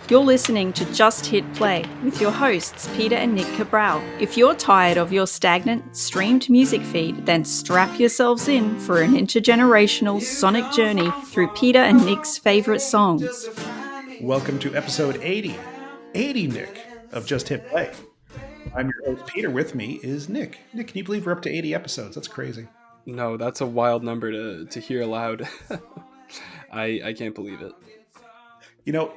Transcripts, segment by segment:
You're listening to Just Hit Play with your hosts, Peter and Nick Cabral. If you're tired of your stagnant, streamed music feed, then strap yourselves in for an intergenerational sonic journey through Peter and Nick's favourite songs. Welcome to episode 80. 80, Nick, of Just Hit Play. I'm your host, Peter. With me is Nick. Nick, can you believe we're up to 80 episodes? That's crazy. No, that's a wild number to hear aloud. I can't believe it. You know,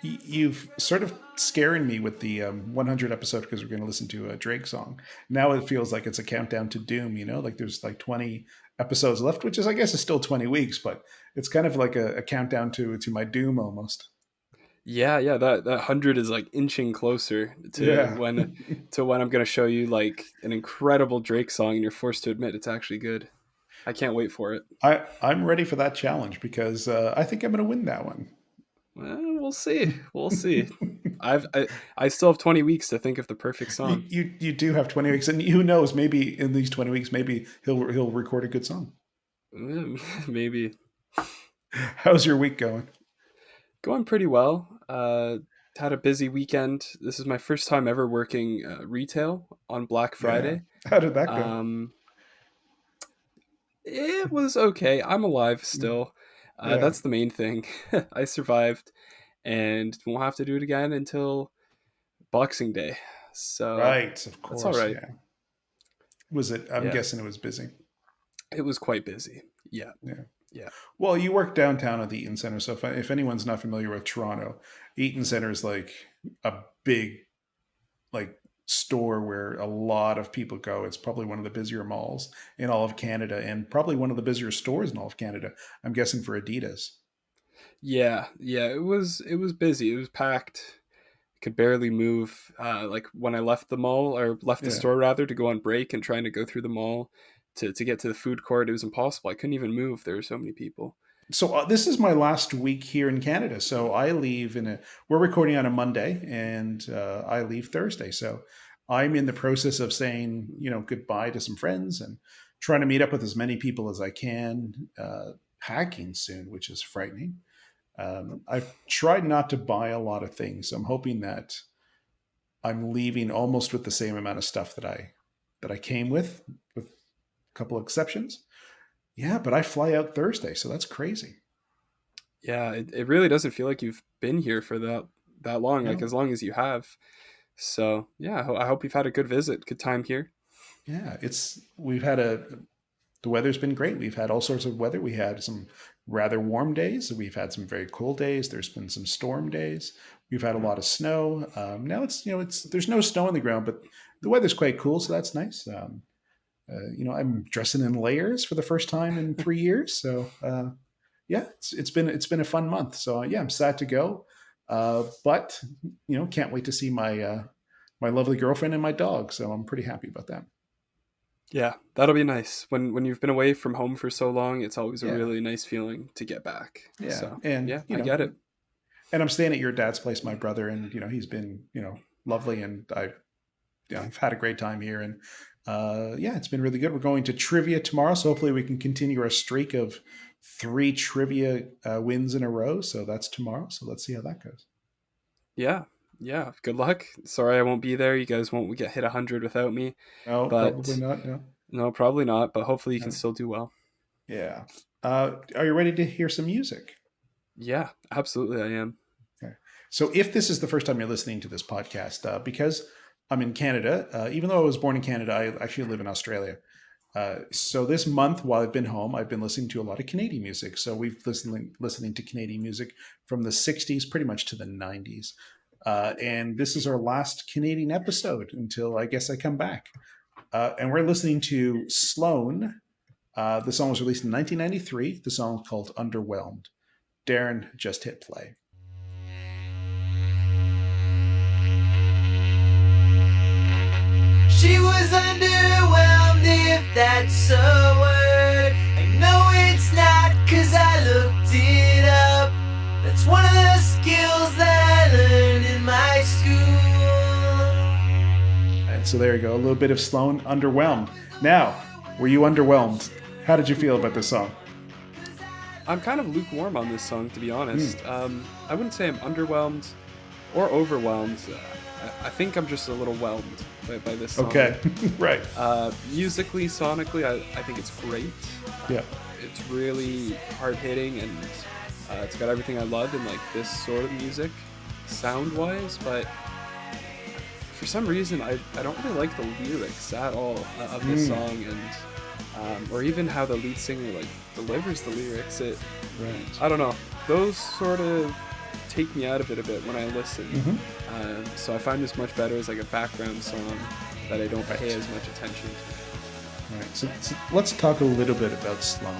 you've sort of scaring me with the 100 episode because we're going to listen to a Drake song. Now it feels like it's a countdown to doom, like there's like 20 episodes left, which is, I guess, is still 20 weeks, but it's kind of like a countdown to my doom almost. Yeah, that 100 is like inching closer to when I'm going to show you like an incredible Drake song and you're forced to admit it's actually good. I can't wait for it. I'm ready for that challenge because I think I'm going to win that one. Well, we'll see. I still have 20 weeks to think of the perfect song. You do have 20 weeks, and who knows? Maybe in these 20 weeks, maybe he'll record a good song. Maybe. How's your week going? Going pretty well. Had a busy weekend. This is my first time ever working retail on Black Friday. Yeah. How did that go? It was okay. I'm alive still. That's the main thing. I survived and won't have to do it again until Boxing Day. So right, of course. That's all right. Yeah. Was it? I'm guessing it was busy. It was quite busy. Yeah. Well, you work downtown at the Eaton Center, so if anyone's not familiar with Toronto, Eaton Center is like a big, store where a lot of people go. It's probably one of the busier malls in all of Canada, and probably one of the busier stores in all of Canada. I'm guessing for Adidas. Yeah. It was busy. It was packed. Could barely move. Like when I left the mall or left the store rather to go on break and trying to go through the mall to get to the food court, it was impossible. I couldn't even move. There were so many people. So this is my last week here in Canada. So I leave we're recording on a Monday, and I leave Thursday. So I'm in the process of saying, goodbye to some friends and trying to meet up with as many people as I can. Packing soon, which is frightening. I've tried not to buy a lot of things. So I'm hoping that I'm leaving almost with the same amount of stuff that I came with a couple of exceptions. Yeah, but I fly out Thursday, so that's crazy. Yeah, it really doesn't feel like you've been here for that long, like as long as you have. So yeah, I hope you've had a good visit, good time here. Yeah, the weather's been great. We've had all sorts of weather. We had some rather warm days. We've had some very cold days. There's been some storm days. We've had a lot of snow. Now there's no snow on the ground, but the weather's quite cool, so that's nice. I'm dressing in layers for the first time in 3 years. So it's been a fun month. So I'm sad to go, but can't wait to see my lovely girlfriend and my dog. So I'm pretty happy about that. Yeah, that'll be nice. When you've been away from home for so long, it's always a really nice feeling to get back. Yeah, so, and I get it. And I'm staying at your dad's place, my brother, and he's been lovely, and I've had a great time here, and it's been really good. We're going to trivia tomorrow, so hopefully we can continue our streak of 3 trivia wins in a row. So that's tomorrow. So let's see how that goes. Yeah. Good luck. Sorry I won't be there. You guys won't get hit 100 without me. No, probably not. No, probably not. But hopefully you can still do well. Yeah. Are you ready to hear some music? Yeah, absolutely. I am. Okay. So if this is the first time you're listening to this podcast, because I'm in Canada, even though I was born in Canada, I actually live in Australia. So this month, while I've been home, I've been listening to a lot of Canadian music. So we've listening to Canadian music from the 60s pretty much to the 90s. And this is our last Canadian episode until I guess I come back. And we're listening to Sloan. The song was released in 1993. The song is called Underwhelmed. Darren, just hit play. She was underwhelmed, if that's a word. I know it's not, 'cause I looked it up. That's one of the skills that I learned in my school. And so there you go, a little bit of Sloan, Underwhelmed. Now, were you underwhelmed? How did you feel about this song? I'm kind of lukewarm on this song, to be honest. I wouldn't say I'm underwhelmed or overwhelmed. I think I'm just a little whelmed by this song. Okay, right. Musically, sonically, I think it's great. Yeah. It's really hard-hitting, and it's got everything I love in like this sort of music, sound-wise, but for some reason I don't really like the lyrics at all of this song, and or even how the lead singer like delivers the lyrics. I don't know, those sort of take me out of it a bit when I listen. So I find this much better as like a background song that I don't pay as much attention to. All right, so let's talk a little bit about Sloan.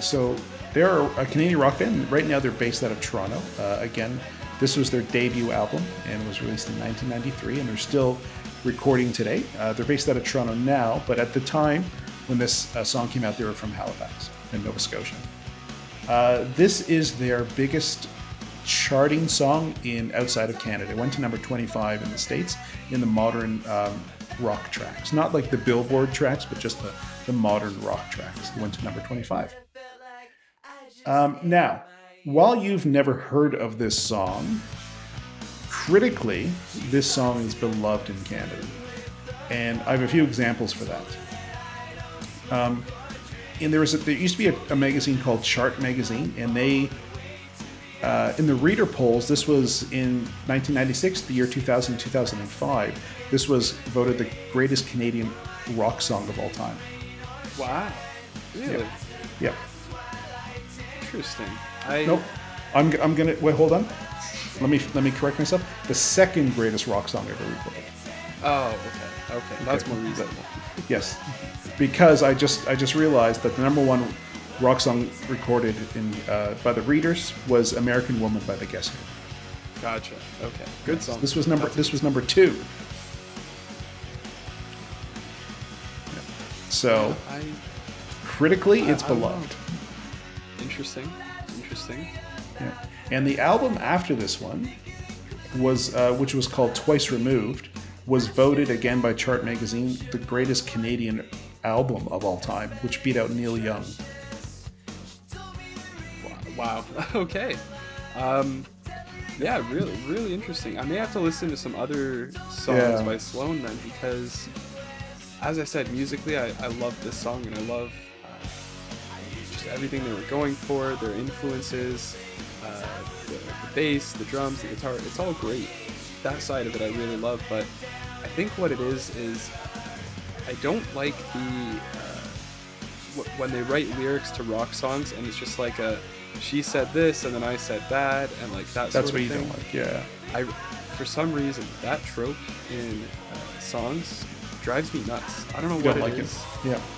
So they're a Canadian rock band. Right now they're based out of Toronto. Again, this was their debut album and was released in 1993, and they're still recording today. They're based out of Toronto now, but at the time when this song came out, they were from Halifax in Nova Scotia. This is their biggest charting song outside of Canada. It went to number 25 in the States in the modern rock tracks. Not like the Billboard tracks, but just the modern rock tracks. It went to number 25. Now, while you've never heard of this song, critically, this song is beloved in Canada. And I have a few examples for that. And there used to be a magazine called Chart Magazine, and they, in the reader polls, this was in 1996, the year 2000, 2005, this was voted the greatest Canadian rock song of all time. Wow. Really? Yeah. Interesting. Nope. I'm gonna wait. Hold on. Let me correct myself. The second greatest rock song ever recorded. Oh, okay. That's more reasonable. Yes, because I just realized that the number one rock song recorded by the Readers was "American Woman" by the Guess Who. Gotcha. Okay. Good song. This was number 2. Yeah. So critically, it's beloved. Interesting. Yeah. And the album after this one was, which was called Twice Removed, was voted again by Chart Magazine the greatest Canadian album of all time, which beat out Neil Young. Wow. Okay. Yeah, really interesting. I may have to listen to some other songs by Sloan then, because, as I said, musically, I love this song, and I love just everything they were going for, their influences, the bass, the drums, the guitar. It's all great. That side of it I really love, but I think what it is I don't like when they write lyrics to rock songs and it's just like she said this and then I said that, and like that sort of thing. That's what you don't like, yeah. For some reason, that trope in songs drives me nuts. I don't know what it is,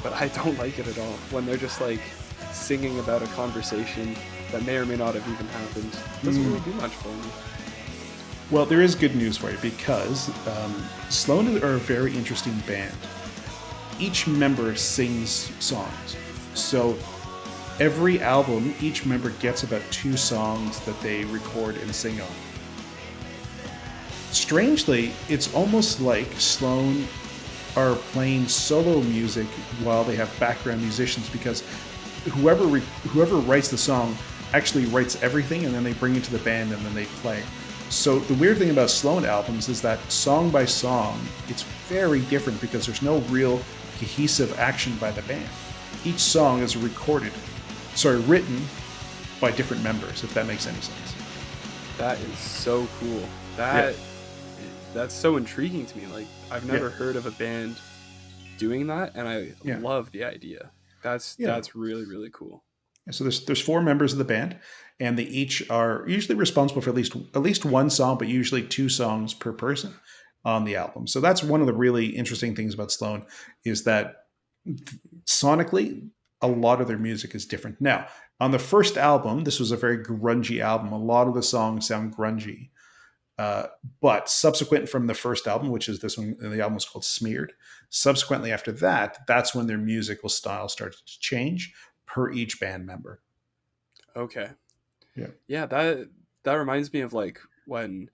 but I don't like it at all. When they're just like singing about a conversation that may or may not have even happened. It doesn't really do much for me. Well, there is good news for you, because Sloan are a very interesting band. Each member sings songs. So every album, each member gets about 2 songs that they record and sing on. Strangely, it's almost like Sloan are playing solo music while they have background musicians, because whoever writes the song actually writes everything, and then they bring it to the band and then they play. So the weird thing about Sloan albums is that song by song, it's very different because there's no real cohesive action by the band. Each song is written by different members, if that makes any sense. That is so cool. That's so intriguing to me. Like, I've never heard of a band doing that, and I love the idea. That's really, really cool. So there's 4 members of the band, and they each are usually responsible for at least one song, but usually 2 songs per person on the album. So that's one of the really interesting things about Sloan, is that sonically, a lot of their music is different. Now, on the first album, this was a very grungy album. A lot of the songs sound grungy. But subsequent from the first album, which is this one, the album was called Smeared. Subsequently after that, that's when their musical style started to change per each band member. Okay. Yeah, that reminds me of like when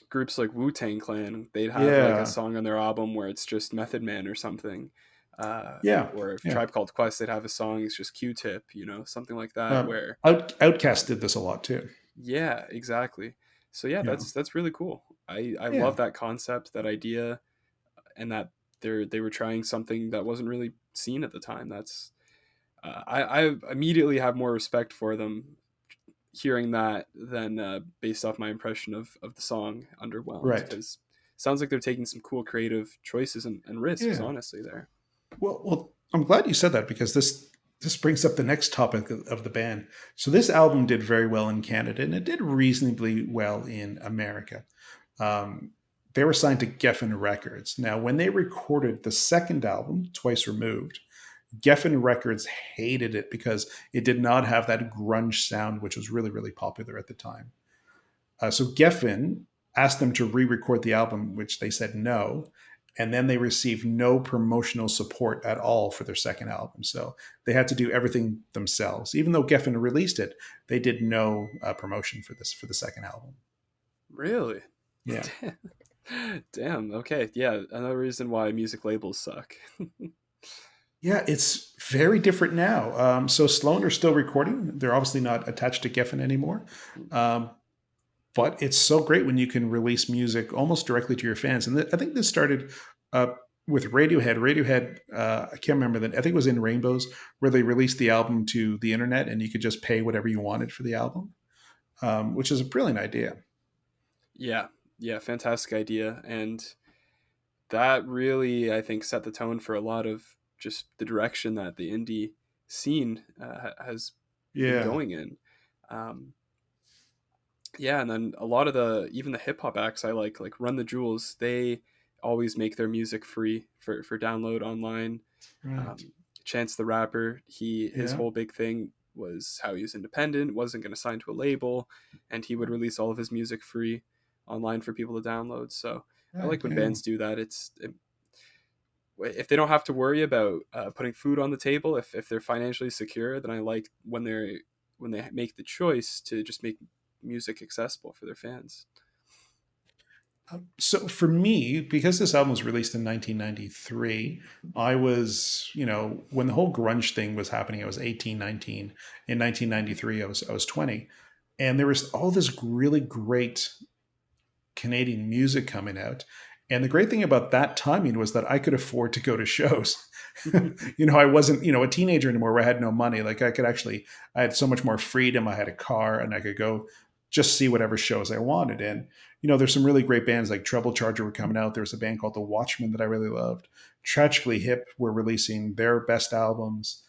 groups like Wu-Tang Clan, they'd have like a song on their album where it's just Method Man or something. Yeah, or if yeah. Tribe Called Quest, they'd have a song, it's just Q-Tip, something like that. Where Outcast did this a lot too. yeah, exactly. So yeah, Yeah, that's really cool. I yeah, love that concept, that idea, and that they were trying something that wasn't really seen at the time. That's I immediately have more respect for them hearing that than based off my impression of the song Underwhelmed, right. because sounds like they're taking some cool creative choices and risks, Yeah. honestly, there. Well, I'm glad you said that because this brings up the next topic of the band. So this album did very well in Canada, and it did reasonably well in America. Um, they were signed to Geffen Records. Now, when they recorded the second album, Twice Removed, Geffen Records hated it because it did not have that grunge sound, which was really, really popular at the time. So Geffen asked them to re-record the album, which they said no, and then they received no promotional support at all for their second album. So they had to do everything themselves. Even though Geffen released it, they did no promotion for the second album. Really? Yeah, Damn. Okay. Yeah. Another reason why music labels suck. yeah, it's very different now. So Sloan are still recording. They're obviously not attached to Geffen anymore. Um, but it's so great when you can release music almost directly to your fans. And I think this started uh, with Radiohead. Radiohead, I can't remember that. I think it was in Rainbows where they released the album to the internet, and you could just pay whatever you wanted for the album, which is a brilliant idea. Yeah. Yeah. Fantastic idea. And that really, I think, set the tone for a lot of just the direction that the indie scene has been Yeah, going in. Um, yeah, and then a lot of even the hip hop acts I like Run the Jewels, they always make their music free for download online. right. Um, Chance the Rapper, his Yeah, whole big thing was how he was independent, wasn't going to sign to a label, and he would release all of his music free online for people to download. So I right. like when Yeah. bands do that. If they don't have to worry about putting food on the table, if they're financially secure, then I like when they make the choice to just make music accessible for their fans. So for me, because this album was released in 1993, I was, when the whole grunge thing was happening, I was 18, 19. In 1993, I was 20. And there was all this really great Canadian music coming out. And the great thing about that timing was that I could afford to go to shows. I wasn't, a teenager anymore where I had no money. Like I had so much more freedom. I had a car and I could go just see whatever shows I wanted. And, there's some really great bands like Trouble Charger were coming out. There was a band called The Watchmen that I really loved. Tragically Hip were releasing their best albums.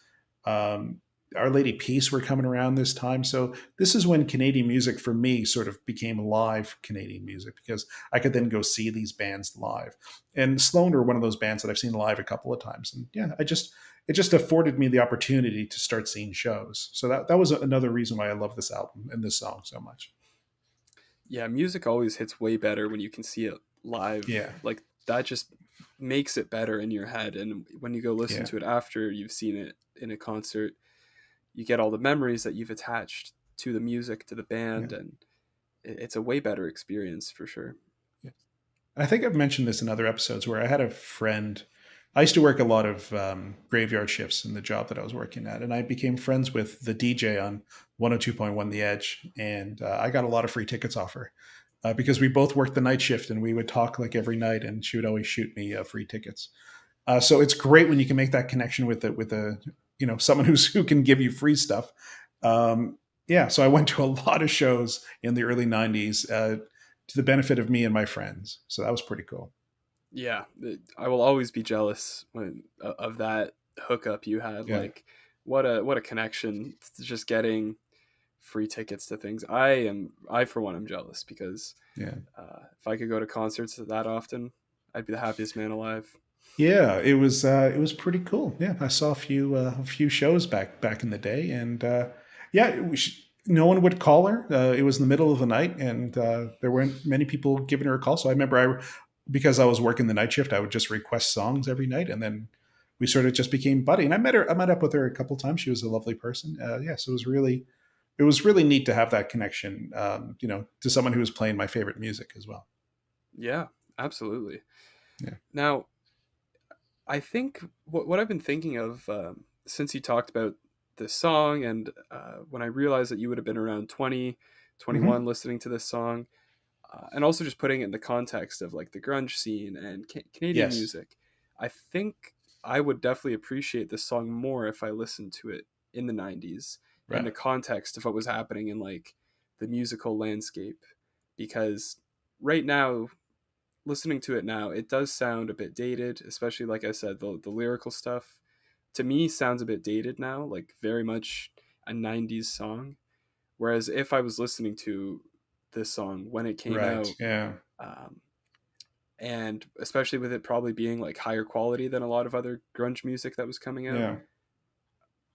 Um, Our Lady Peace were coming around this time. So this is when Canadian music for me sort of became live Canadian music because I could then go see these bands live. And Sloan are one of those bands that I've seen live a couple of times. And yeah, it just afforded me the opportunity to start seeing shows. So that was another reason why I love this album and this song so much. Yeah, music always hits way better when you can see it live. Yeah. Like that just makes it better in your head, and when you go listen Yeah. to it after you've seen it in a concert, you get all the memories that you've attached to the music, to the Yeah. band, and it's a way better experience for sure. Yeah. I think I've mentioned this in other episodes where I had a friend. I used to work a lot of graveyard shifts in the job that I was working at, and I became friends with the DJ on 102.1 The Edge, and I got a lot of free tickets off her because we both worked the night shift, and we would talk like every night, and she would always shoot me free tickets. So it's great when you can make that connection with someone who can give you free stuff. Yeah, so I went to a lot of shows in the early 90s to the benefit of me and my friends. So that was pretty cool. Yeah, I will always be jealous of that hookup you had. Yeah. Like, what a connection to just getting free tickets to things. I for one am jealous because Yeah. if I could go to concerts that often, I'd be the happiest man alive. Yeah, it was pretty cool. Yeah, I saw a few shows back in the day, and yeah, no one would call her. It was in the middle of the night, and there weren't many people giving her a call. So I remember because I was working the night shift, I would just request songs every night, and then we sort of just became buddy. And I met up with her a couple times. She was a lovely person. Yeah, so it was really neat to have that connection. To someone who was playing my favorite music as well. Yeah, absolutely. Yeah. Now, I think what I've been thinking of since you talked about this song, and when I realized that you would have been around 20, 21 Hmm. listening to this song, and also just putting it in the context of like the grunge scene and Canadian Yes. music, I think I would definitely appreciate this song more if I listened to it in the 90s in Right. the context of what was happening in like the musical landscape. Because right now, listening to it now, it does sound a bit dated, especially like I said, the lyrical stuff to me sounds a bit dated now, like very much a 90s song. Whereas if I was listening to this song when it came Right. out, Yeah. um, and especially with it probably being like higher quality than a lot of other grunge music that was coming out, Yeah.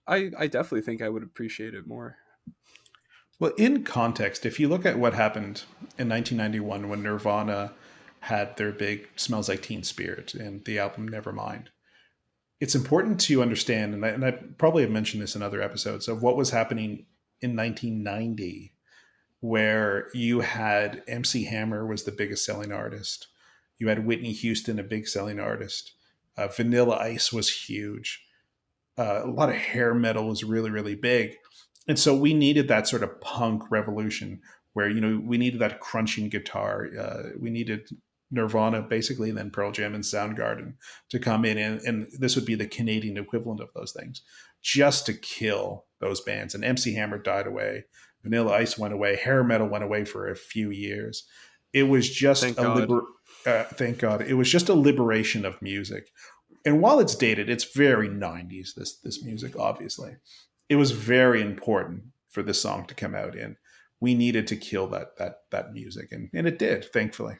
I definitely think I would appreciate it more. Well, in context, if you look at what happened in 1991 when Nirvana had their big "Smells Like Teen Spirit" and the album Nevermind, it's important to understand, and I probably have mentioned this in other episodes, of what was happening in 1990, where you had MC Hammer was the biggest selling artist, you had Whitney Houston, a big selling artist, Vanilla Ice was huge, a lot of hair metal was really, really big. And so we needed that sort of punk revolution where, we needed that crunching guitar. We needed Nirvana, basically, and then Pearl Jam and Soundgarden to come in. And this would be the Canadian equivalent of those things, just to kill those bands. And MC Hammer died away. Vanilla Ice went away. Hair metal went away for a few years. It was just Thank God. thank God. It was just a liberation of music, and while it's dated, it's very 90s, this music, obviously. It was very important for this song to come out in. We needed to kill that music, and it did, thankfully.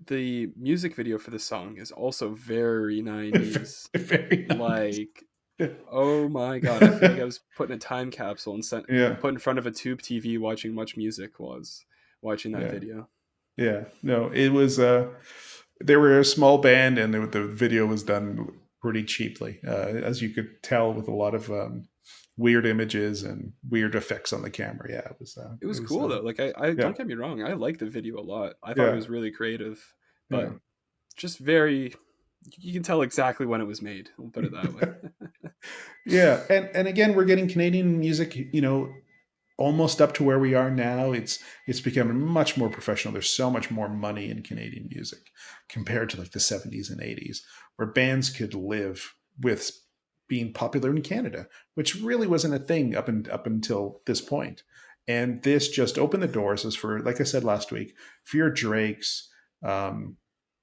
The music video for the song is also very 90s. Very 90s. Like, oh my God, I feel like I was put in a time capsule and Yeah, put in front of a tube TV watching Much Music was watching that yeah, video. yeah. No, it was. They were a small band, and the video was done pretty cheaply, as you could tell, with a lot of weird images and weird effects on the camera. Yeah, it was. It It was was. cool though. Like I Yeah, don't get me wrong, I like the video a lot. I thought it yeah, was really creative, yeah. but just very you can tell exactly when it was made. We'll put it that way. Yeah, and again, we're getting Canadian music, almost up to where we are now. It's becoming much more professional. There's so much more money in Canadian music compared to like the 70s and 80s, where bands could live with being popular in Canada, which really wasn't a thing up until this point. And this just opened the doors as for, like I said last week, for your Drakes, um,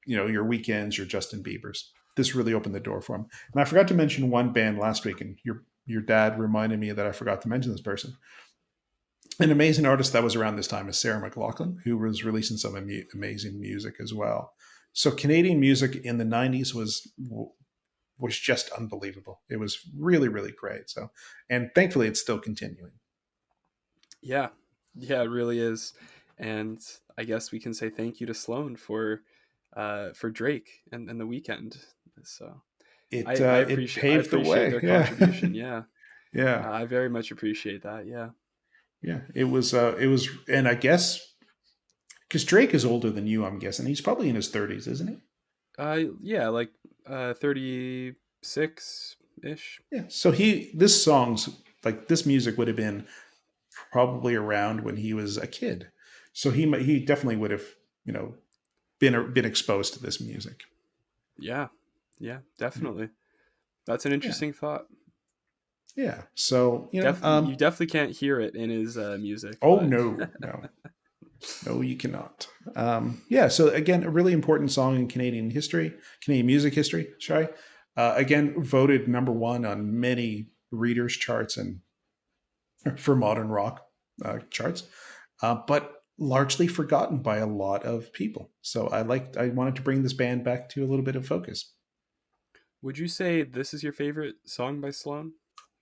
your Weekends, your Justin Biebers. This really opened the door for them. And I forgot to mention one band last week, and your dad reminded me that I forgot to mention this person. An amazing artist that was around this time is Sarah McLachlan, who was releasing some amazing music as well. So Canadian music in the 90s was just unbelievable. It was really, really great. So, and thankfully it's still continuing. Yeah. Yeah, it really is. And I guess we can say thank you to Sloan for Drake and the weekend. So It I paved the appreciate way. their Yeah. contribution. Yeah. Yeah. I very much appreciate that. Yeah. Yeah. It was and I guess because Drake is older than you, I'm guessing. He's probably in his 30s, isn't he? Yeah, like 36 ish. Yeah. So this song's like this music would have been probably around when he was a kid. So he definitely would have, you know, been exposed to this music. Yeah. Yeah, definitely. That's an Yeah. interesting thought. Yeah. So, You definitely can't hear it in his music, oh but no, no. No, you cannot. Yeah. So again, a really important song in Canadian history, Canadian music history. Sorry. Again, voted number one on many readers' charts and for modern rock charts, but largely forgotten by a lot of people. So I wanted to bring this band back to a little bit of focus. would you say this is your favorite song by Sloan?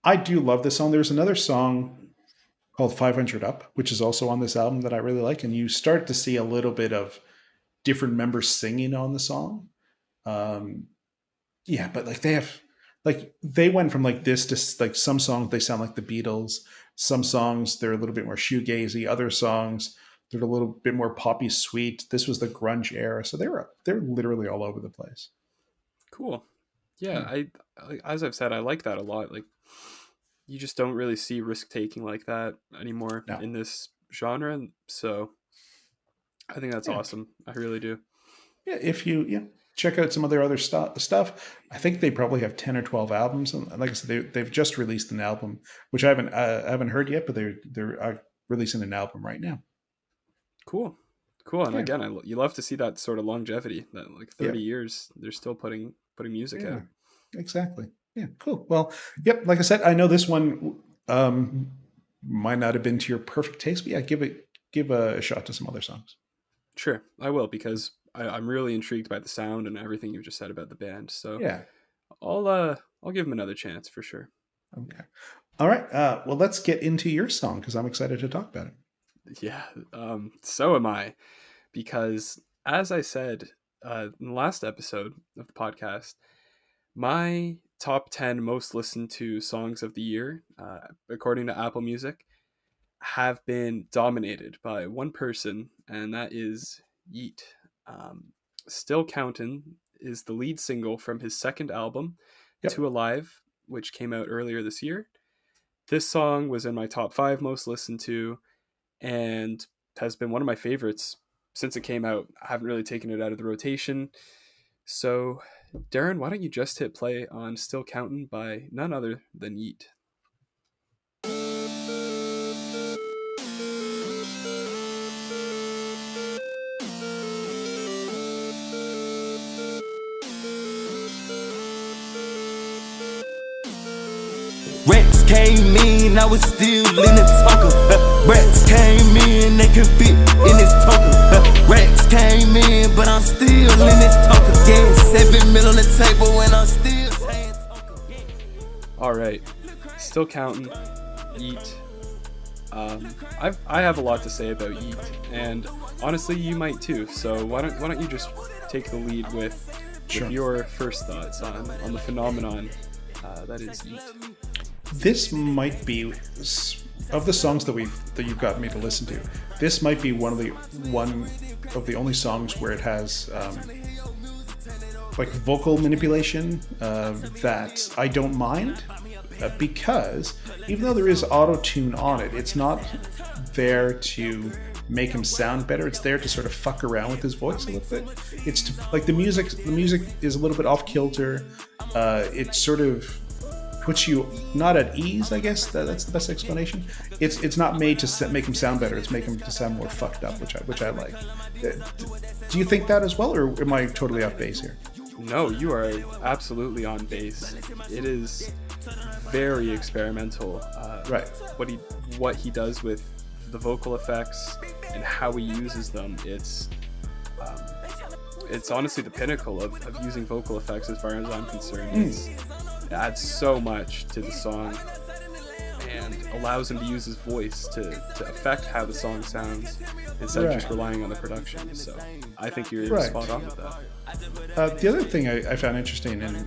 I do love this song. There's another song called 500 Up, which is also on this album that I really like, and you start to see a little bit of different members singing on the song. Um, yeah, but they went from like this to like some songs they sound like the Beatles, some songs they're a little bit more shoegazy, other songs they're a little bit more poppy sweet. This was the grunge era, so they're literally all over the place. Cool. Yeah, Yeah. as I've said, I like that a lot. Like, you just don't really see risk taking like that anymore No. in this genre, and so I think that's Yeah. awesome. I really do. Yeah. If you check out some of their other stuff, I think they probably have 10 or 12 albums. And like I said, they've just released an album, which I haven't heard yet, but they're releasing an album right now. Cool. Cool. And Yeah. again, you love to see that sort of longevity, that like Yeah. 30 years they're still putting music Yeah. out. Exactly. Yeah. Cool. Well, yep. Like I said, I know this one might not have been to your perfect taste, but yeah, give a shot to some other songs. Sure, I will, because I'm really intrigued by the sound and everything you've just said about the band. So Yeah. I'll give them another chance for sure. Okay. All right. Well, let's get into your song because I'm excited to talk about it. Yeah, so am I, because as I said in the last episode of the podcast, my top 10 most listened to songs of the year, according to Apple Music, have been dominated by one person, and that is Yeet. Um, Still Countin' is the lead single from his second album, Yep. Two Alive, which came out earlier this year. This song was in my top 5 most listened to, and has been one of my favorites since it came out. I haven't really taken it out of the rotation. So, Darren, why don't you just hit play on Still Countin' by none other than Yeet? Rats came in, I was still in the tonka. Rats came in, they can fit in this tonka. Rats came in, but I'm still in this tonka. Yeah, 7 mil on the table and I'm still saying tonka. All right, Still Countin', Yeet. I have a lot to say about Yeet, and honestly, you might too. So why don't you just take the lead with Sure. your first thoughts on the phenomenon that is Yeet? This might be of the songs that you've got me to listen to. This might be one of the only songs where it has like vocal manipulation that I don't mind, because even though there is auto tune on it, it's not there to make him sound better. It's there to sort of fuck around with his voice a little bit. It's to, like the music is a little bit off kilter. It sort of puts you not at ease, I guess. That's the best explanation. It's not made to make him sound better. It's make him to sound more fucked up, which I like. Do you think that as well, or am I totally off base here? No, you are absolutely on base. It is very experimental. Right. What he does with the vocal effects and how he uses them. It's honestly the pinnacle of using vocal effects, as far as I'm concerned. It adds so much to the song and allows him to use his voice to affect how the song sounds instead of just relying on the production. So I think you're spot on with that. The other thing I found interesting, and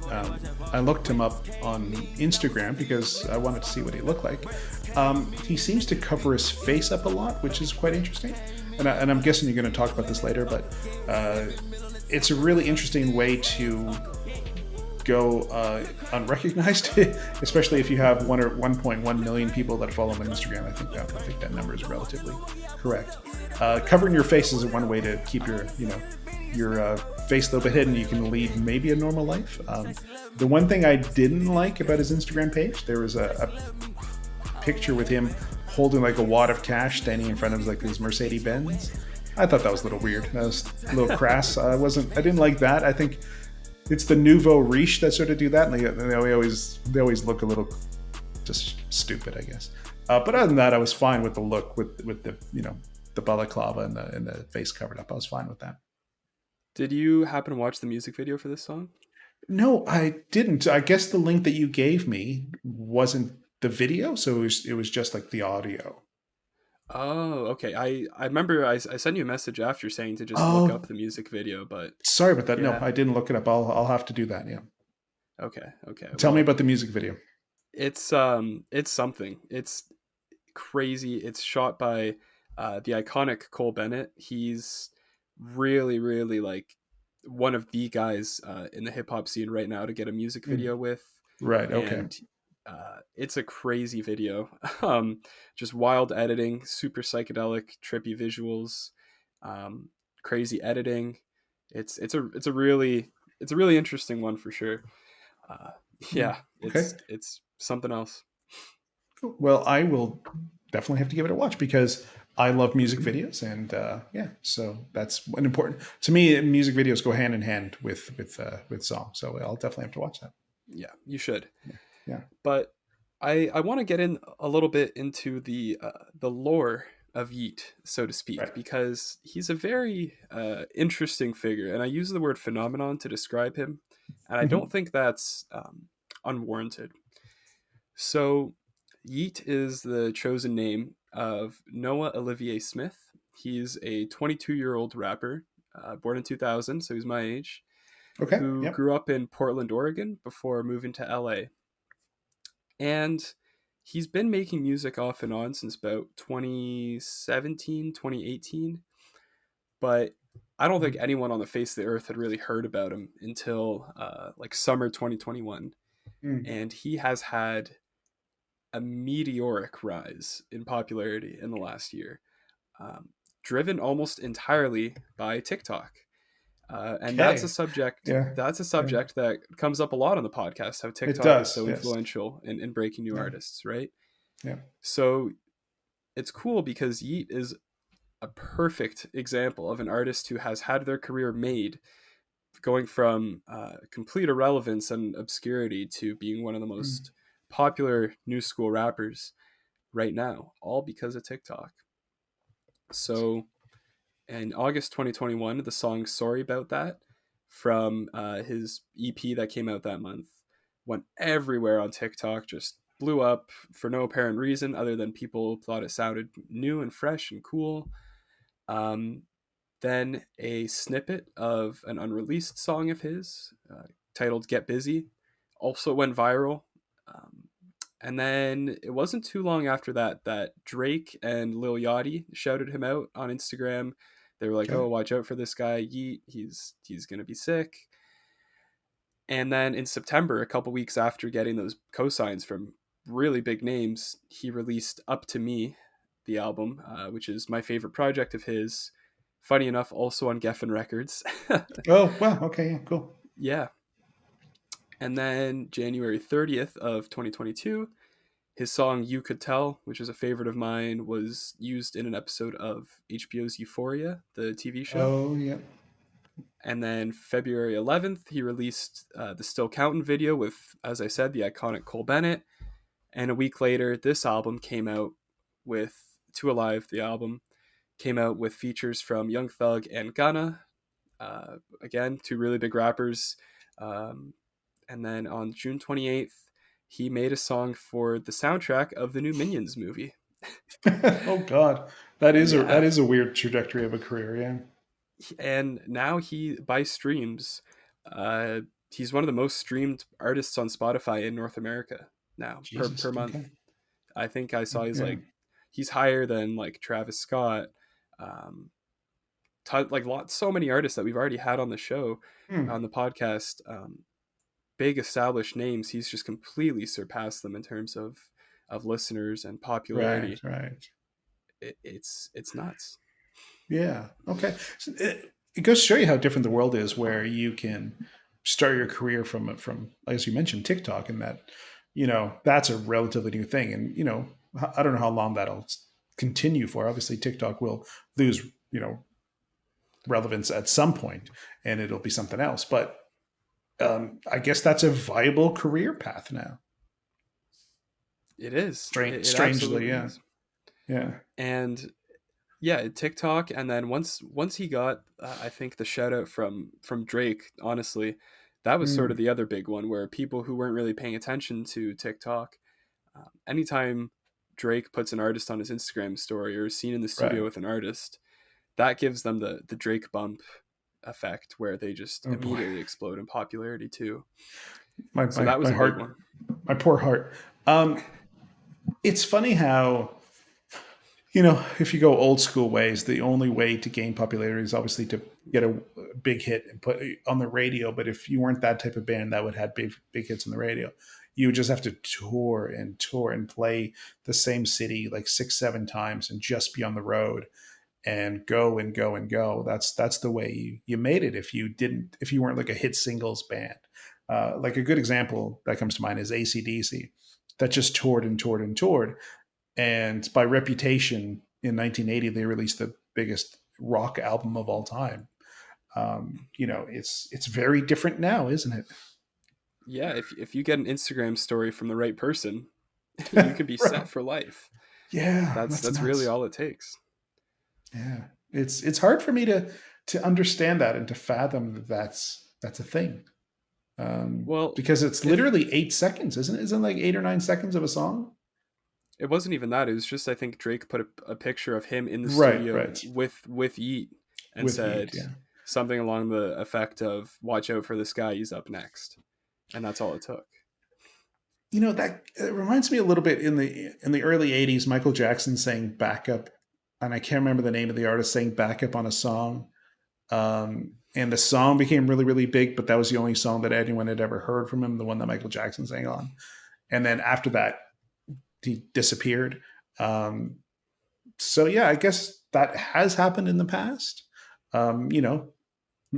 I looked him up on Instagram because I wanted to see what he looked like. He seems to cover his face up a lot, which is quite interesting. And I'm guessing you're going to talk about this later, but it's a really interesting way to go unrecognized, especially if you have 1.1 million people that follow him on Instagram. I think that number is relatively correct. Covering your face is one way to keep your face a little bit hidden. You can lead maybe a normal life. The one thing I didn't like about his Instagram page, there was a picture with him holding like a wad of cash standing in front of like his Mercedes Benz. I thought that was a little weird. That was a little crass. I didn't like that. I think it's the nouveau riche that sort of do that, and they always look a little just stupid, I guess. But other than that, I was fine with the look, with the the balaclava and the face covered up. I was fine with that. Did you happen to watch the music video for this song? No, I didn't. I guess the link that you gave me wasn't the video, so it was just like the audio. Oh, okay. I remember I sent you a message after saying to just look up the music video, but sorry about that. Yeah. No, I didn't look it up. I'll have to do that. Yeah. Okay. Tell me about the music video. It's something. It's crazy. It's shot by the iconic Cole Bennett. He's really, really like one of the guys in the hip hop scene right now to get a music video with. Right. Okay. And it's a crazy video. Just wild editing, super psychedelic, trippy visuals, crazy editing. It's a really interesting one for sure. Yeah, Okay. it's something else. Cool. Well, I will definitely have to give it a watch because I love music videos, and yeah, so that's an important to me. Music videos go hand in hand with songs, so I'll definitely have to watch that. Yeah, you should. Yeah. But I want to get in a little bit into the lore of Yeat, so to speak, Right. because he's a very interesting figure, and I use the word phenomenon to describe him, and I don't think that's unwarranted. So, Yeat is the chosen name of Noah Olivier Smith. He's a 22-year-old rapper, born in 2000, so he's my age, Okay. who Yep. grew up in Portland, Oregon before moving to LA. And he's been making music off and on since about 2017, 2018. But I don't think anyone on the face of the earth had really heard about him until like summer 2021. And he has had a meteoric rise in popularity in the last year, driven almost entirely by TikTok. And that's a Okay. subject. Yeah. That's a subject that comes up a lot on the podcast. How It TikTok is does. so Yes. influential in breaking new artists, right? Yeah. So it's cool because Yeat is a perfect example of an artist who has had their career made, going from complete irrelevance and obscurity to being one of the most popular new school rappers right now, all because of TikTok. So in August 2021, the song Sorry About That from his EP that came out that month went everywhere on TikTok, just blew up for no apparent reason other than people thought it sounded new and fresh and cool. Then a snippet of an unreleased song of his titled Get Busy also went viral. And then it wasn't too long after that Drake and Lil Yachty shouted him out on Instagram. They were like, Okay. "Oh, watch out for this guy, Yeat. He's gonna be sick." And then in September, a couple weeks after getting those cosigns from really big names, he released Up to Me, the album, which is my favorite project of his. Funny enough, also on Geffen Records. Oh wow. Okay. Yeah. Cool. Yeah. And then January 30th of 2022, his song You Could Tell, which is a favorite of mine, was used in an episode of HBO's Euphoria, the TV show. Oh yeah. And then February 11th, he released the Still Countin' video with, as I said, the iconic Cole Bennett. And a week later, this album came out with Two Alive, the album, came out with features from Young Thug and Gunna. Again, two really big rappers. And then on June 28th, he made a song for the soundtrack of the new Minions movie. Oh God, that is a weird trajectory of a career. Yeah. And now he, by streams, he's one of the most streamed artists on Spotify in North America now. Jesus. per month. Okay. I think I saw he's higher than like Travis Scott, so many artists that we've already had on the show, on the podcast. Big established names, he's just completely surpassed them in terms of listeners and popularity. Right. It's nuts. Yeah. Okay. So it goes to show you how different the world is, where you can start your career from, as you mentioned, TikTok, and that, that's a relatively new thing. And, I don't know how long that'll continue for. Obviously TikTok will lose, relevance at some point and it'll be something else. But I guess that's a viable career path now. It is. Strangely, yeah. Is. Yeah. And yeah, TikTok, and then once he got, I think, the shout out from Drake. Honestly, that was sort of the other big one, where people who weren't really paying attention to TikTok, anytime Drake puts an artist on his Instagram story or is seen in the studio with an artist, that gives them the Drake bump effect, where they just immediately explode in popularity too. That was a big one. My poor heart. It's funny how if you go old school ways, the only way to gain popularity is obviously to get a big hit and put it on the radio. But if you weren't that type of band that would have big hits on the radio, you would just have to tour and play the same city like 6, 7 times and just be on the road and go and go and go. That's the way you made it. If you weren't like a hit singles band, like a good example that comes to mind is ACDC, that just toured and toured and toured, and by reputation, in 1980 they released the biggest rock album of all time. It's very different now, isn't it? Yeah, if you get an Instagram story from the right person, you could be set for life. Yeah, That's that's that's really nuts. all it takes. Yeah, it's hard for me to understand that and to fathom that that's a thing. Well, Because it's if literally 8 seconds, isn't it? Isn't it like 8 or 9 seconds of a song? it wasn't even that, it was just, I think Drake put a picture of him in the Right, studio right. with Yeet and With Yeet, said yeah. something along the effect of "Watch out for this guy, he's up next," and that's all it took. That it reminds me a little bit in the early '80s, Michael Jackson saying "backup," and I can't remember the name of the artist saying "backup" on a song. And the song became really, really big, but that was the only song that anyone had ever heard from him, the one that Michael Jackson sang on. And then after that, he disappeared. Um, so yeah, I guess that has happened in the past. Um, you know,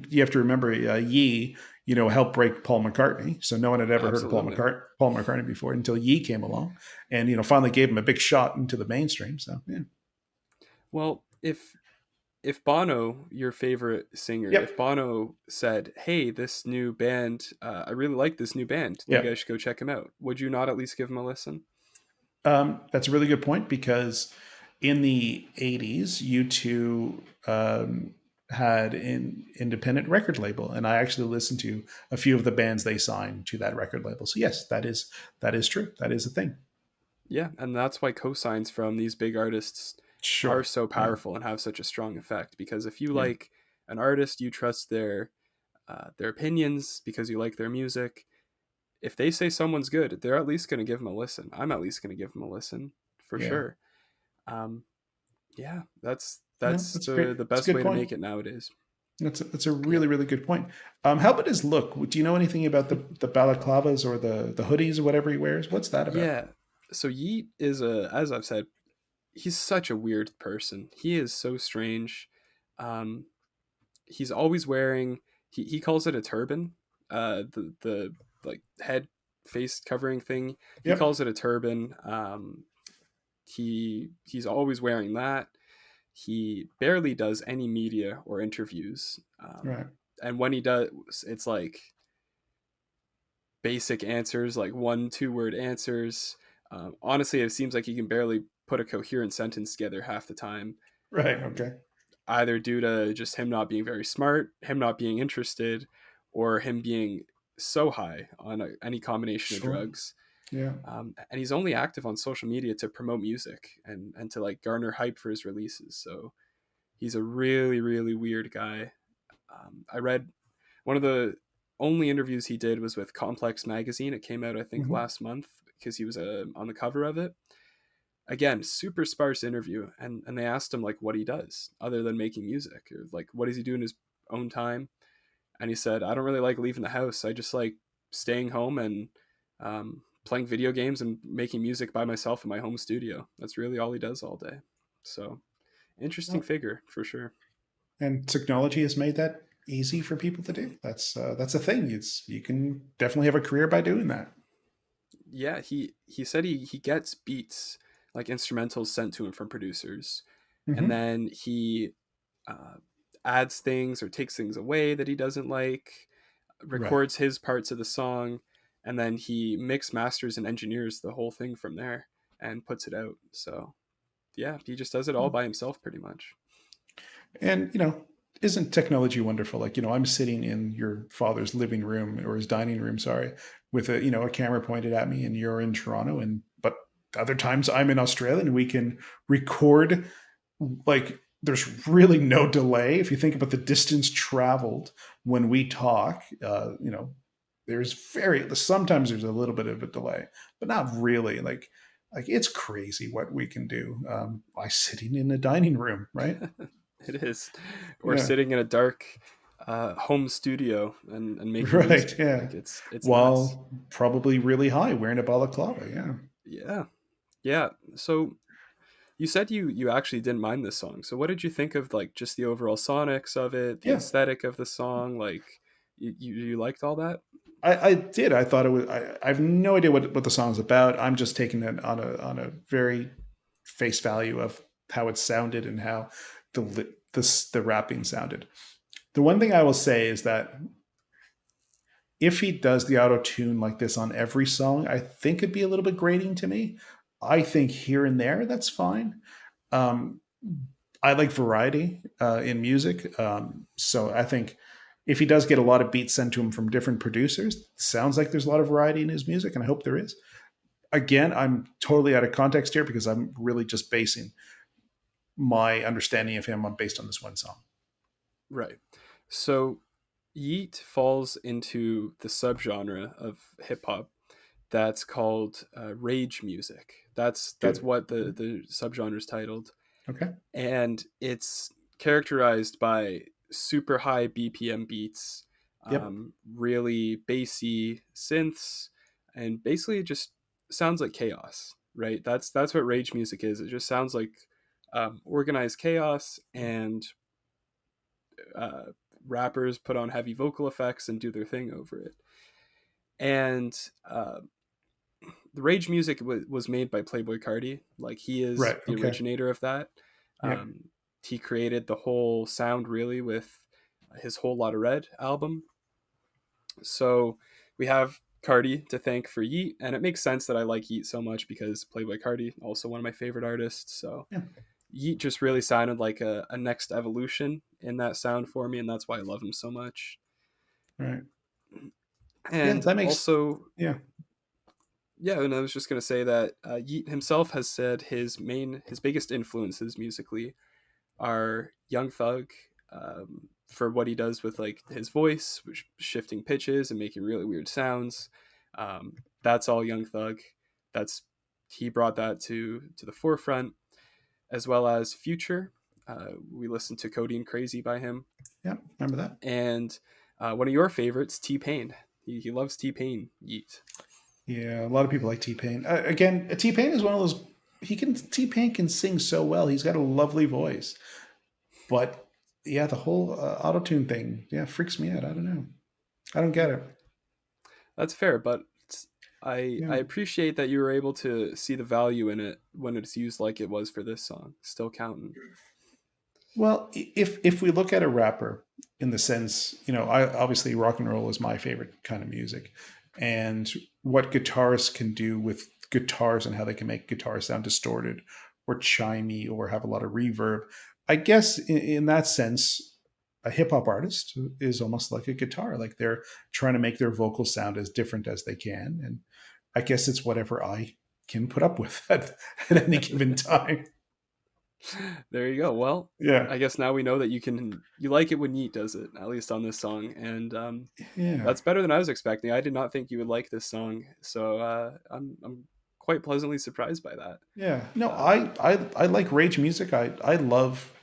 you have to remember Yee, helped break Paul McCartney. So no one had ever heard of Absolutely. Paul McCartney before until Yee came along, and finally gave him a big shot into the mainstream. So yeah, Well, if Bono, your favorite singer, yep, if Bono said, "Hey, this new band, I really like this new band. You yep. guys should go check him out," would you not at least give him a listen? That's a really good point because in the '80s, U2 had an independent record label, and I actually listened to a few of the bands they signed to that record label. So yes, that is true. That is a thing. Yeah, and that's why cosigns from these big artists are Sure. so Yeah. powerful and have such a strong effect. Because if you Yeah. like an artist, you trust their opinions because you like their music. If they say someone's good, they're at least going to give them a listen. I'm at least going to give them a listen for Yeah. sure. Um, yeah, that's No, that's that's great. the That's a best good way to point. make it nowadays. That's a Yeah, really, really good point. How about his look? Do you know anything about the balaclavas or the hoodies or whatever he wears? What's that about? yeah. So Yeet is as I've said, he's such a weird person. He is so strange. Um, he's always wearing, he calls it a turban, the like head face covering thing. He Yep. calls it a turban. He's always wearing that. He barely does any media or interviews. Right. And when he does, it's like basic answers, like 1 2 word answers. Honestly, it seems like he can barely put a coherent sentence together half the time. Right. Um, Okay. Either due to just him not being very smart, him not being interested, or him being so high on any combination of Sure. drugs. Yeah. And he's only active on social media to promote music and to like garner hype for his releases. So he's a really, really weird guy. I read one of the only interviews he did was with Complex Magazine. It came out, I think, Hmm. last month because he was on the cover of it. Again, super sparse interview, and they asked him like what he does other than making music, or like what does he do in his own time. And he said, "I don't really like leaving the house. I just like staying home and playing video games and making music by myself in my home studio. That's really all he does all day." So interesting Well, figure for sure. and technology has made that easy for people to do. That's a thing. You can definitely have a career by doing that. Yeah, he said he gets beats like instrumentals sent to him from producers, and Hmm. then he uh, adds things or takes things away that he doesn't like, Right. records his parts of the song, and then he mix masters and engineers the whole thing from there and puts it out. So yeah, he just does it all by himself pretty much. And isn't technology wonderful? Like, I'm sitting in your father's living room or his dining room, sorry, with a camera pointed at me, and you're in Toronto, and but other times I'm in Australia, and we can record. Like, there's really no delay if you think about the distance traveled when we talk. There's sometimes there's a little bit of a delay, but not really. Like, Like, it's crazy what we can do by sitting in a dining room, right? It is. Or Yeah. sitting in a dark home studio and making Right. music. Yeah. Like it's nuts. While probably really high, wearing a balaclava. Yeah. Yeah. Yeah. So you said you actually didn't mind this song. So what did you think of like just the overall sonics of it, the Yeah. aesthetic of the song? Like you liked all that? I did. I thought it was. I have no idea what the song's about. I'm just taking it on a very face value of how it sounded and how the rapping sounded. The one thing I will say is that if he does the auto tune like this on every song, I think it'd be a little bit grating to me. I think here and there, that's fine. Um, I like variety in music. So I think if he does get a lot of beats sent to him from different producers, sounds like there's a lot of variety in his music, and I hope there is. Again, I'm totally out of context here because I'm really just basing my understanding of him on based on this one song. Right. So Yeet falls into the subgenre of hip hop that's called rage music. That's Good. what the subgenre is titled, Okay. and it's characterized by super high BPM beats, Yep. really bassy synths, and basically it just sounds like chaos. Right. That's what rage music is. It just sounds like organized chaos, and uh, rappers put on heavy vocal effects and do their thing over it. And the rage music was made by Playboy Carti. Like he is Right. the Okay. originator of that. Yep. He created the whole sound really with his Whole Lotta Red album. So we have Carti to thank for Yeet, and it makes sense that I like Yeet so much because Playboy Carti, also one of my favorite artists. So Yeah. Yeet just really sounded like a next evolution in that sound for me, and that's why I love him so much. Right. Yeah. And That makes. also, Yeah. yeah, and I was just gonna say that Yeet himself has said his biggest influences musically are Young Thug, for what he does with like his voice, shifting pitches and making really weird sounds. That's all Young Thug. That's he brought that to the forefront, as well as Future. We listened to Codeine Crazy by him, Yeah. Remember that. and one of your favorites, T Pain. He loves T Pain. Yeet. Yeah, a lot of people like T Pain. Again, T Pain is one of those. T Pain can sing so well. He's got a lovely voice, but yeah, the whole auto tune thing, yeah, freaks me out. I don't know. I don't get it. That's fair, but I Yeah. appreciate that you were able to see the value in it when it's used like it was for this song. Still counting. Well, if we look at a rapper in the sense, I obviously rock and roll is my favorite kind of music, and what guitarists can do with guitars and how they can make guitars sound distorted or chimey or have a lot of reverb. I guess in that sense, a hip hop artist is almost like a guitar. Like they're trying to make their vocals sound as different as they can, and I guess it's whatever I can put up with at any given time. There you go. Well, Yeah, I guess now we know that you like it when Yeet does it, at least on this song, and yeah. that's better than I was expecting. I did not think you would like this song, so I'm quite pleasantly surprised by that. Yeah. No, Um, I like rage music. I love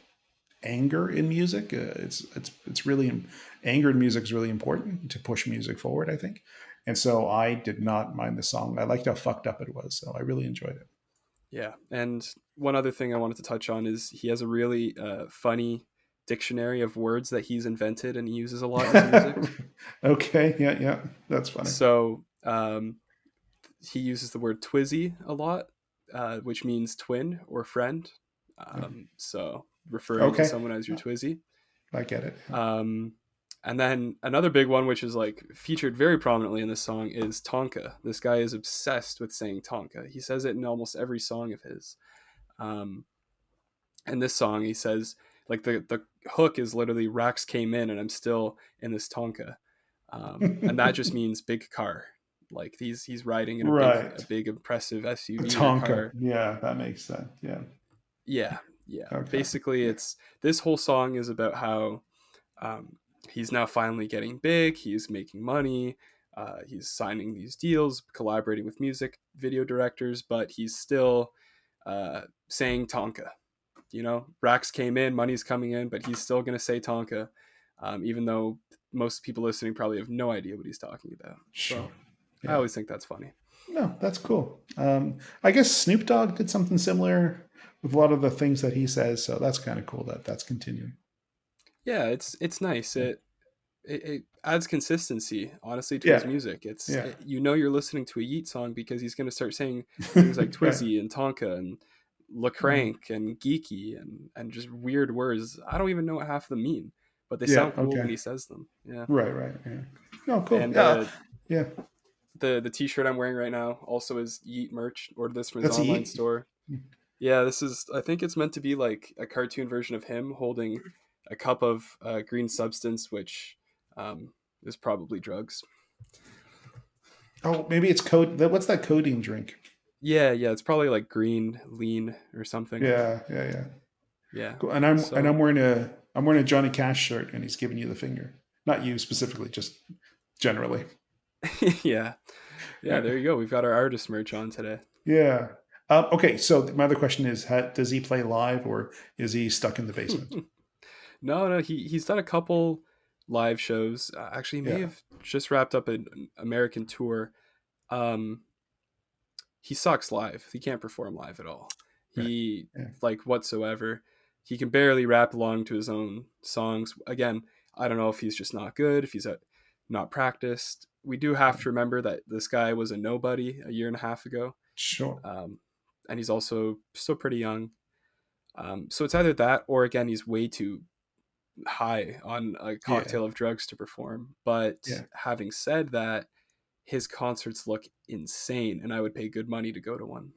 anger in music. It's really anger in music is really important to push music forward, I think. And so I did not mind the song. I liked how fucked up it was, so I really enjoyed it. yeah, and one other thing I wanted to touch on is he has a really funny dictionary of words that he's invented and he uses a lot in his music. Okay, yeah, yeah, that's funny. So he uses the word twizzy a lot, which means twin or friend. So referring to Okay, someone as your twizzy. I get it. Um, and then another big one, which is like featured very prominently in this song, is Tonka. This guy is obsessed with saying Tonka. He says it in almost every song of his. Um, and this song, he says, like the hook is literally Rax came in and I'm still in this Tonka. And that just means big car. Like he's riding in a Right. big impressive SUV or Tonka. car. Yeah, that makes sense. Yeah. Yeah, yeah. Okay. Basically, Yeah. it's this whole song is about how he's now finally getting big. He's making money. He's signing these deals, collaborating with music video directors, but he's still saying Tonka. Racks came in, money's coming in, but he's still going to say Tonka, even though most people listening probably have no idea what he's talking about. Sure. So Yeah. I always think that's funny. No, that's cool. I guess Snoop Dogg did something similar with a lot of the things that he says, so that's kind of cool that that's continuing. Yeah, it's nice. It adds consistency, honestly, to Yeah. his music. You're listening to a Yeet song because he's going to start saying things like Right. Twizzy and Tonka and LaCrank and geeky and just weird words. I don't even know what half of them mean, but they sound cool when he says them. Yeah. Right. Yeah. Oh, cool. And yeah. The t-shirt I'm wearing right now also is Yeet merch. Ordered this from his That's online Yeet? store. Yeah, I think it's meant to be like a cartoon version of him holding a cup of green substance, which is probably drugs. Oh, maybe it's code. What's that codeine drink? Yeah, it's probably like green lean or something. Yeah. Cool. And I'm wearing a Johnny Cash shirt, and he's giving you the finger. Not you specifically, just generally. Yeah. There you go. We've got our artist merch on today. Yeah. Okay. So my other question is: does he play live, or is he stuck in the basement? No. He's done a couple live shows. Actually, he may have just wrapped up an American tour. He sucks live. He can't perform live at all. He like whatsoever. He can barely rap along to his own songs. Again, I don't know if he's just not good, if he's not practiced. We do have to remember that this guy was a nobody a year and a half ago. Sure. And he's also still pretty young. So it's either that or, again, he's way too high on a cocktail of drugs to perform. But having said that, his concerts look insane, and I would pay good money to go to one.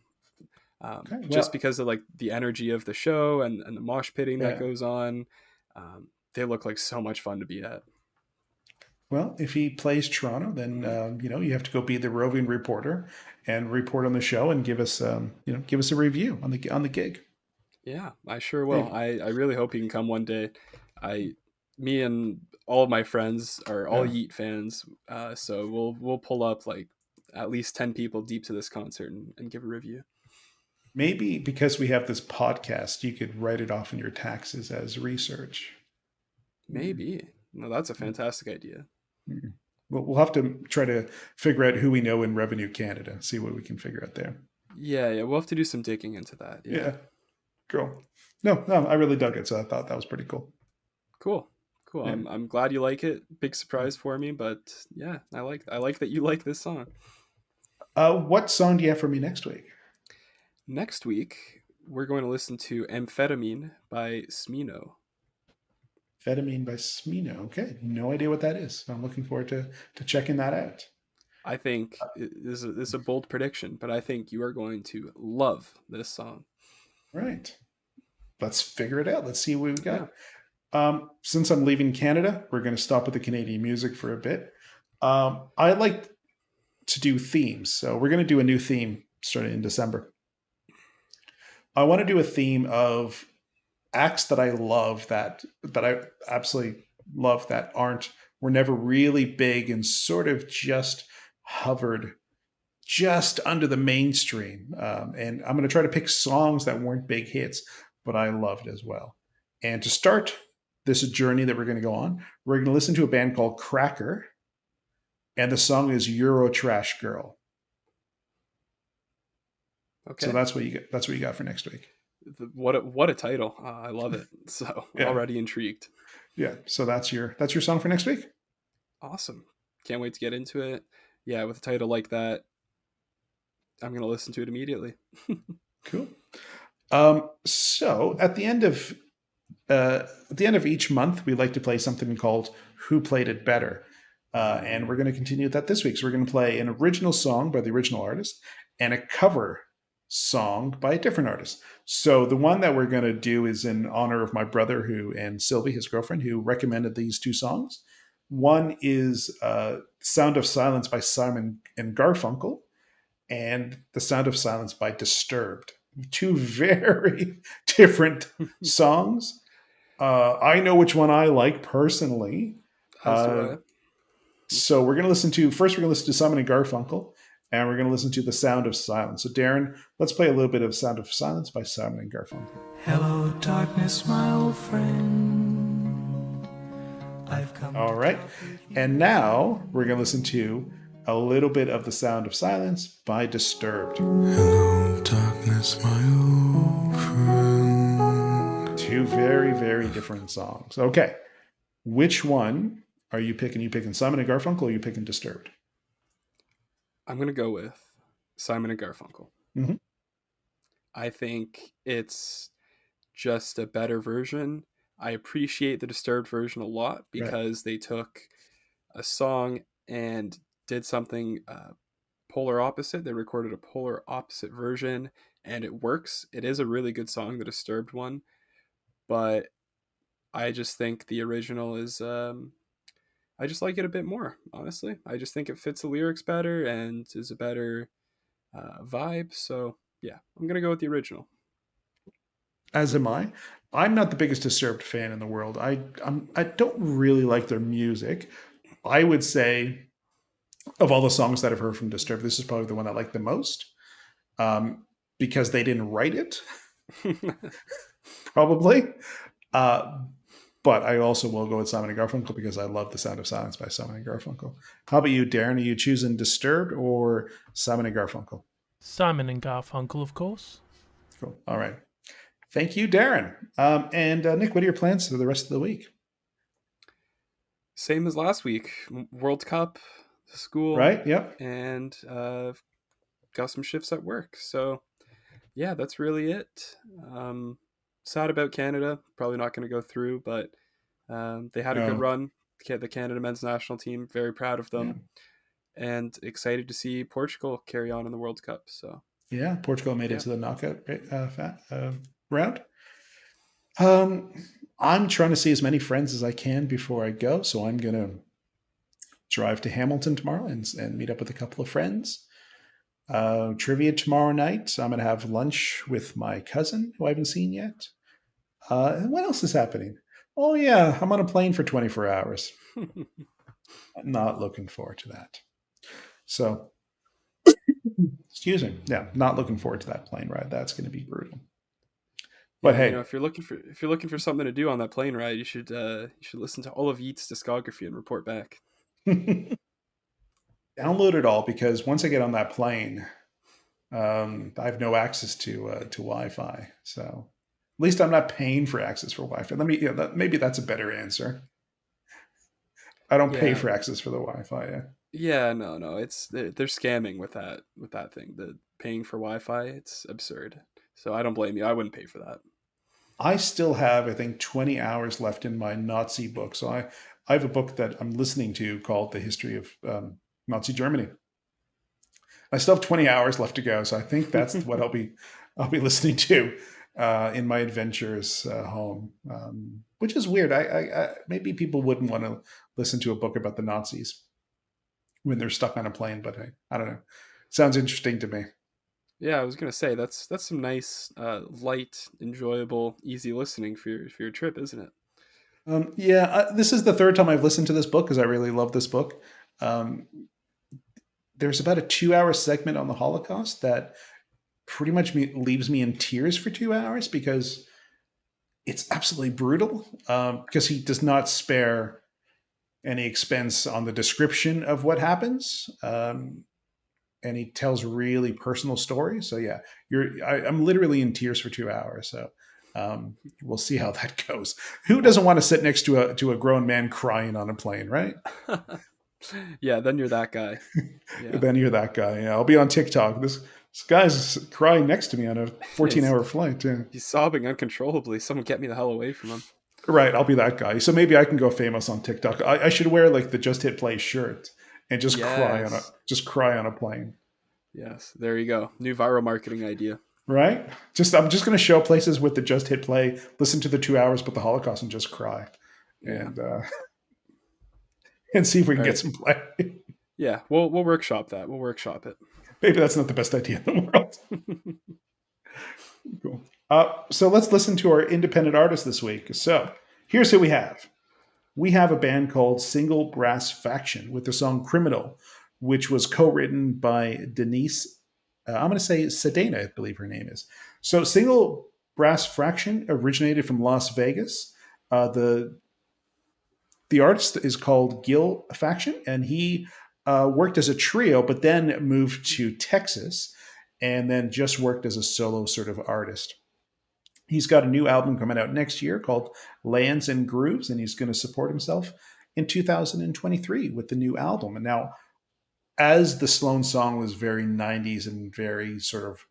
Just because of like the energy of the show and the mosh pitting that goes on. They look like so much fun to be at. Well, if he plays Toronto, then you have to go be the roving reporter and report on the show and give us a review on the gig. Yeah, I sure will. I really hope he can come one day. Me and all of my friends are all Yeet fans, so we'll pull up like at least 10 people deep to this concert and give a review. Maybe because we have this podcast, you could write it off in your taxes as research. Maybe. No, that's a fantastic idea. Well, we'll have to try to figure out who we know in Revenue Canada, see what we can figure out there. Yeah, we'll have to do some digging into that. Yeah. Cool. No, I really dug it, so I thought that was pretty cool. Cool. Yeah. I'm glad you like it. Big surprise for me, but yeah, I like that you like this song. What song do you have for me next week? Next week, we're going to listen to Amphetamine by Smino. Amphetamine by Smino. Okay, no idea what that is. I'm looking forward to checking that out. I think this is a bold prediction, but I think you are going to love this song. Right. Let's figure it out. Let's see what we got. Yeah. Since I'm leaving Canada, we're going to stop with the Canadian music for a bit. I like to do themes, so we're going to do a new theme starting in December. I want to do a theme of acts that I love, that I absolutely love, that were never really big and sort of just hovered just under the mainstream. And I'm going to try to pick songs that weren't big hits, but I loved as well. And to start this journey that we're going to go on, we're going to listen to a band called Cracker, and the song is Euro Trash Girl. Okay. So that's what you got for next week. What a title! I love it. So already intrigued. Yeah. So that's your song for next week. Awesome! Can't wait to get into it. Yeah, with a title like that, I'm going to listen to it immediately. Cool. So at the end of each month, we like to play something called "Who Played It Better," and we're going to continue that this week. So we're going to play an original song by the original artist and a cover song by a different artist. So the one that we're going to do is in honor of my brother and Sylvie, his girlfriend, who recommended these two songs. One is Sound of Silence by Simon and Garfunkel, and The Sound of Silence by Disturbed. Two very different songs. I know which one I like personally. So we're going to listen to Simon and Garfunkel, and we're going to listen to The Sound of Silence. So, Darren, let's play a little bit of Sound of Silence by Simon and Garfunkel. Hello, darkness, my old friend. I've come. All right. And now we're going to listen to a little bit of The Sound of Silence by Disturbed. Hello, darkness, my old friend. Two very, very different songs. Okay. Which one are you picking? You picking Simon and Garfunkel, or are you picking Disturbed? I'm going to go with Simon and Garfunkel. Mm-hmm. I think it's just a better version. I appreciate the Disturbed version a lot because they took a song and did something polar opposite. They recorded a polar opposite version, and it works. It is a really good song, the Disturbed one, but I just think the original is I just like it a bit more, honestly. I just think it fits the lyrics better and is a better vibe. So yeah, I'm gonna go with the original. As am I. I'm not the biggest Disturbed fan in the world. I don't really like their music. I would say, of all the songs that I've heard from Disturbed, this is probably the one I like the most, because they didn't write it, probably. But I also will go with Simon and Garfunkel because I love The Sound of Silence by Simon and Garfunkel. How about you, Darren? Are you choosing Disturbed or Simon and Garfunkel? Simon and Garfunkel, of course. Cool. All right. Thank you, Darren. And Nick, what are your plans for the rest of the week? Same as last week. World Cup, school. Right, yep. And got some shifts at work. So, yeah, that's really it. Sad about Canada. Probably not going to go through, but they had a good run. The Canada men's national team, very proud of them. Yeah. And excited to see Portugal carry on in the World Cup. So yeah, Portugal made it to the knockout round. I'm trying to see as many friends as I can before I go, so I'm going to drive to Hamilton tomorrow and meet up with a couple of friends. Trivia tomorrow night. I'm going to have lunch with my cousin, who I haven't seen yet. And what else is happening? Oh, yeah, I'm on a plane for 24 hours. I'm not looking forward to that. So, excuse me. Yeah, not looking forward to that plane ride. That's going to be brutal. But hey, if you're looking for something to do on that plane ride, you should listen to all of Yeats' discography and report back. Download it all, because once I get on that plane, I have no access to Wi-Fi. So at least I'm not paying for access for Wi-Fi. Maybe that's a better answer. I don't pay for access for the Wi-Fi. Yeah, no, they're scamming with that thing. The paying for Wi-Fi, it's absurd. So I don't blame you. I wouldn't pay for that. I still have, I think, 20 hours left in my Nazi book. So I have a book that I'm listening to called The History of Nazi Germany. I still have 20 hours left to go. So I think that's what I'll be listening to in my adventures home, which is weird. I maybe people wouldn't want to listen to a book about the Nazis when they're stuck on a plane, but I don't know. Sounds interesting to me. Yeah, I was gonna say that's some nice, light, enjoyable, easy listening for your trip, isn't it? This is the third time I've listened to this book because I really love this book. There's about a 2-hour segment on the Holocaust that pretty much leaves me in tears for 2 hours because it's absolutely brutal. Because he does not spare any expense on the description of what happens. And he tells really personal stories. So yeah, I'm literally in tears for 2 hours. So we'll see how that goes. Who doesn't want to sit next to a grown man crying on a plane, right? Yeah, then you're that guy. Yeah. Then you're that guy. Yeah, I'll be on TikTok. This guy's crying next to me on a 14-hour flight. Yeah. He's sobbing uncontrollably. Someone get me the hell away from him. Right, I'll be that guy. So maybe I can go famous on TikTok. I should wear like the Just Hit Play shirt and just cry on a plane. Yes, there you go. New viral marketing idea. Right? I'm just going to show places with the Just Hit Play, listen to the 2 hours about the Holocaust, and just cry, and see if we can get some play. Yeah, we'll workshop that. We'll workshop it. Maybe that's not the best idea in the world. Cool. So let's listen to our independent artist this week. So here's who we have. We have a band called Single Brass Faction with the song Criminal which was co-written by Denise. I'm going to say Sedana, I believe her name is. So, Single Brass Fraction originated from Las Vegas. The artist is called Gil Faction, and he worked as a trio, but then moved to Texas, and then just worked as a solo sort of artist. He's got a new album coming out next year called Lands and Grooves, and he's going to support himself in 2023 with the new album. And now, as the Sloan song was very 90s and very sort of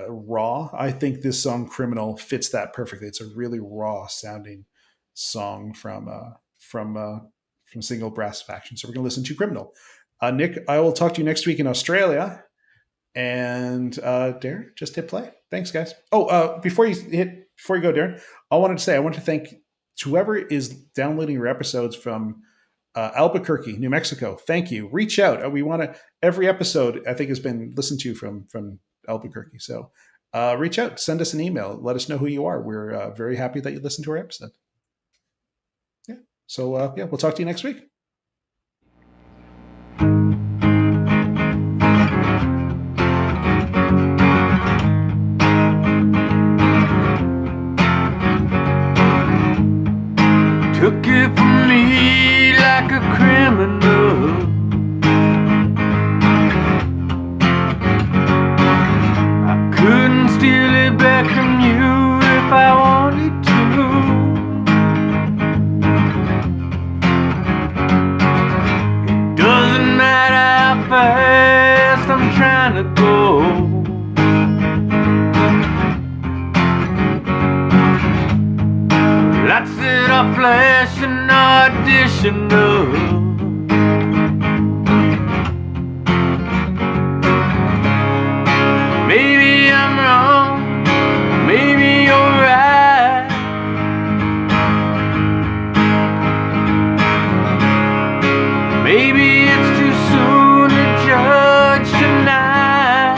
raw, I think this song Criminal fits that perfectly. It's a really raw sounding song from Single Brass Faction. So we're going to listen to Criminal. Nick, I will talk to you next week in Australia. And Darren, just hit play. Thanks, guys. Oh, before you go, Darren, I want to thank whoever is downloading your episodes from Albuquerque, New Mexico. Thank you. Reach out. Every episode I think has been listened to from Albuquerque. So reach out, send us an email, let us know who you are. We're very happy that you listened to our episode. Yeah. So we'll talk to you next week. Took it from me like a criminal. I couldn't steal it back from you if I wanted to. It doesn't matter how fast I'm trying to go. Lights that are flashing additional. Maybe I'm wrong, maybe you're right. Maybe it's too soon to judge tonight.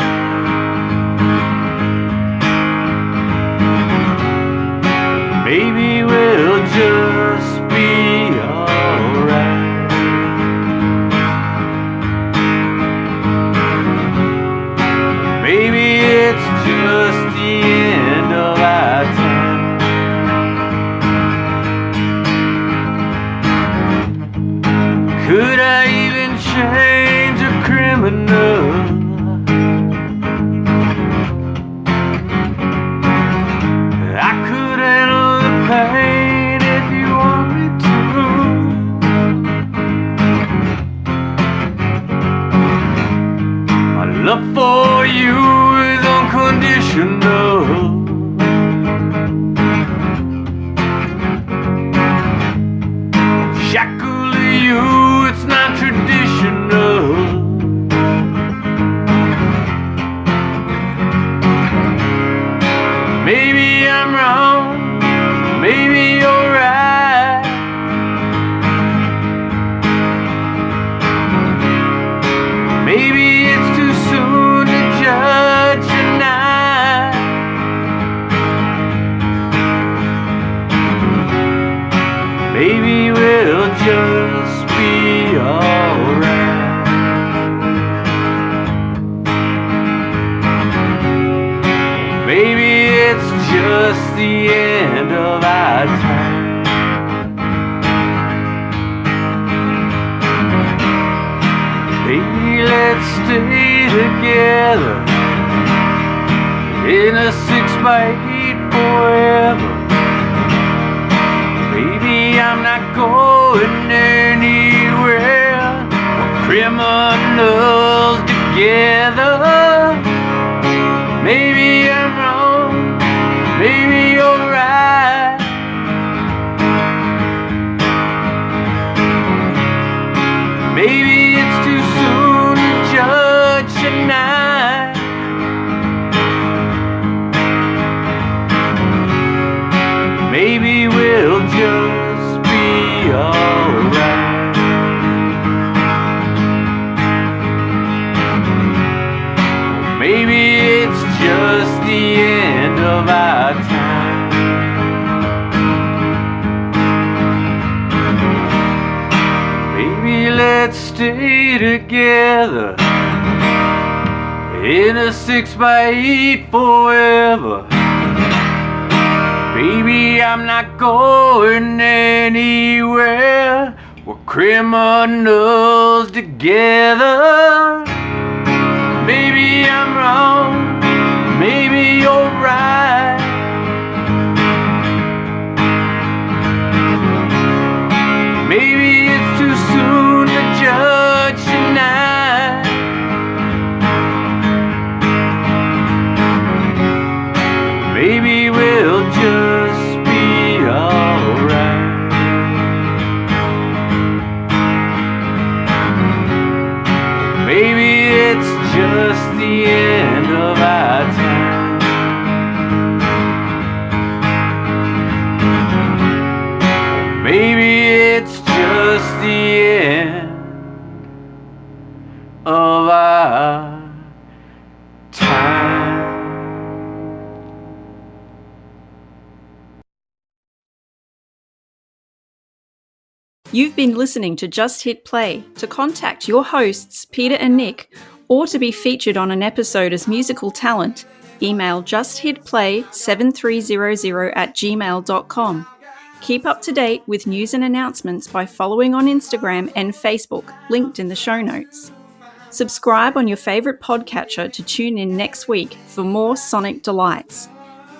Maybe we'll just be alright. Maybe it's just the end of our time. Could I even change a criminal? I could handle the pain if you want me to. My love for you is unconditional. Shackle to you, it's not traditional. Maybe I'm wrong, maybe you're right. Maybe it's too soon to judge tonight. Maybe we'll just be alright. Maybe it's just the end of our time. Baby, let's stay together in a 6x8 forever. Baby, I'm not going anywhere. We're criminals together. Maybe I'm wrong, maybe you're right. Maybe it's too soon to judge tonight. let's stay together in a 6x8 forever. Baby, I'm not going anywhere. We're criminals together. Maybe I'm wrong, maybe you're right. Maybe it's too soon to judge tonight. Maybe we'll just be alright. Maybe it's just the end of our time. Maybe it's just the end of our time. You've been listening to Just Hit Play. To contact your hosts, Peter and Nick, or to be featured on an episode as musical talent, email justhitplay7300@gmail.com. Keep up to date with news and announcements by following on Instagram and Facebook, linked in the show notes. Subscribe on your favourite podcatcher to tune in next week for more sonic delights.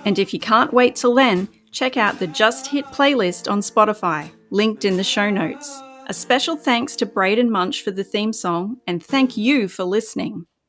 And if you can't wait till then, check out the Just Hit playlist on Spotify, linked in the show notes. A special thanks to Braden Munch for the theme song, and thank you for listening.